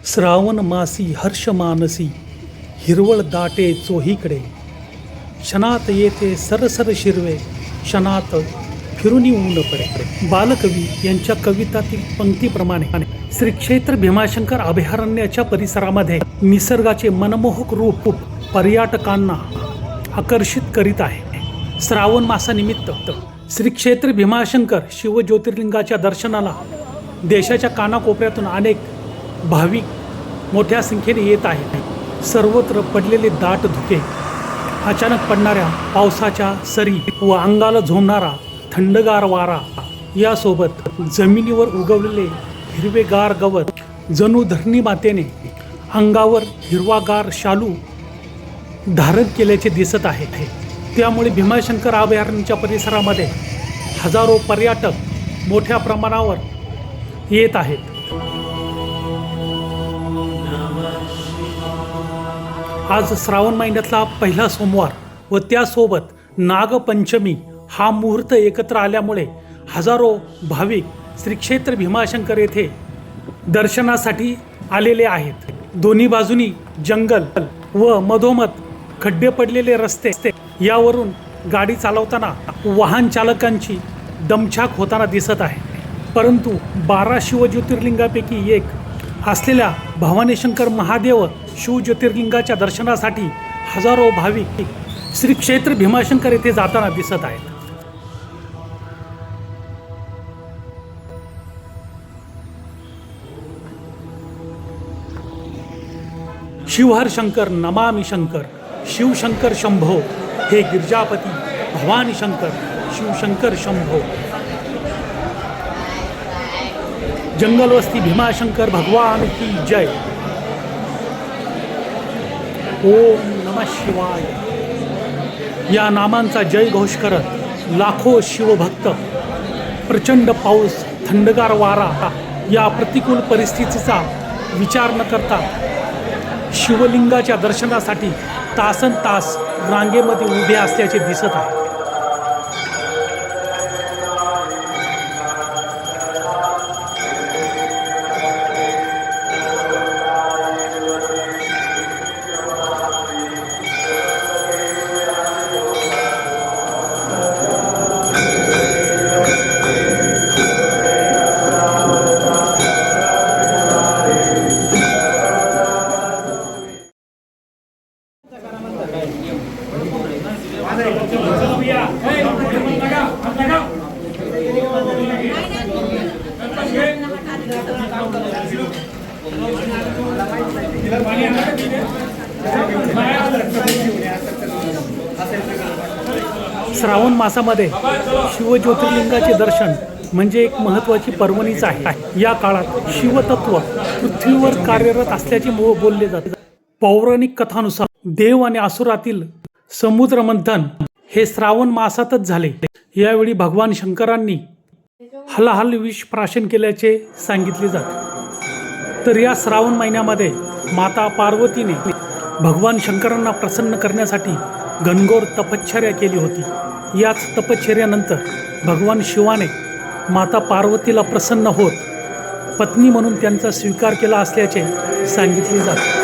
श्रावण मासी हर्ष मानसी हिरवळ दाटे चोहीकडे क्षणात येते सरसर शिरवे क्षणात फिरून ऊन पडे. बालकवी यांच्या कवितातील पंक्तीप्रमाणे श्री क्षेत्र भीमाशंकर अभयारण्याच्या परिसरामध्ये निसर्गाचे मनमोहक रूप पर्यटकांना आकर्षित करीत आहे. श्रावण मासानिमित्त श्री क्षेत्र भीमाशंकर शिवज्योतिर्लिंगाच्या दर्शनाला देशाच्या कानाकोपऱ्यातून अनेक भाविक मोठ्या संख्येने येत आहेत. सर्वत्र पडलेले दाट धुके, अचानक पडणाऱ्या पावसाच्या सरी व अंगाला झोमणारा थंडगार वारा यासोबत जमिनीवर उगवलेले हिरवेगार गवत जणू धरणी मातेने अंगावर हिरवागार शालू धारण केल्याचे दिसत आहे. त्यामुळे भीमाशंकर अभयारण्याच्या परिसरामध्ये हजारो पर्यटक मोठ्या प्रमाणावर येत आहेत. आज श्रावण महिन्यातला पहिला सोमवार व त्यासोबत नागपंचमी हा मुहूर्त एकत्र आल्यामुळे हजारो भाविक श्री क्षेत्र भीमाशंकर येथे दर्शनासाठी आलेले आहेत. दोन्ही बाजूनी जंगल व मधोमध खड्डे पडलेले रस्ते यावरून गाडी चालवताना वाहन चालकांची दमछाक होताना दिसत आहे. परंतु 12 शिवज्योतिर्लिंगापैकी एक असलेल्या भवानीशंकर महादेव शिवज्योतिर्लिंगाच्या दर्शनासाठी हजारो भाविक श्री क्षेत्र भीमाशंकर येथे जाताना दिसत आहेत. शिवहर शंकर नमामि शंकर शिवशंकर शंभो हे गिरजापती भवानी शंकर शिवशंकर शंभो. जंगलवस्ती भीमाशंकर भगवान की जय. ओम नमः शिवाय या नामांचा जय घोष करत लाखो शिवभक्त प्रचंड पाऊस, थंडगार वारा या प्रतिकूल परिस्थितीचा विचार न करता शिवलिंगाच्या दर्शनासाठी तासन तास रांगेमध्ये उभे असल्याचे दिसत आहे. श्रावण मासामध्ये शिवज्योतिर्लिंगाचे दर्शन म्हणजे एक महत्त्वाची पर्वणीच आहे. या काळात शिवतत्व पृथ्वीवर कार्यरत असल्याचे बोलले जाते. पौराणिक कथानुसार देव आणि असुरातील समुद्र मंथन हे श्रावण मासातच झाले. यावेळी भगवान शंकरांनी हलाहल विष प्राशन केल्याचे सांगितले जाते. तर या श्रावण महिन्यामध्ये माता पार्वतीने भगवान शंकरांना प्रसन्न करण्यासाठी घनघोर तपश्चर्या केली होती. याच तपश्चर्यानंतर भगवान शिवाने माता पार्वतीला प्रसन्न होत पत्नी म्हणून त्यांचा स्वीकार केला असल्याचे सांगितले जाते.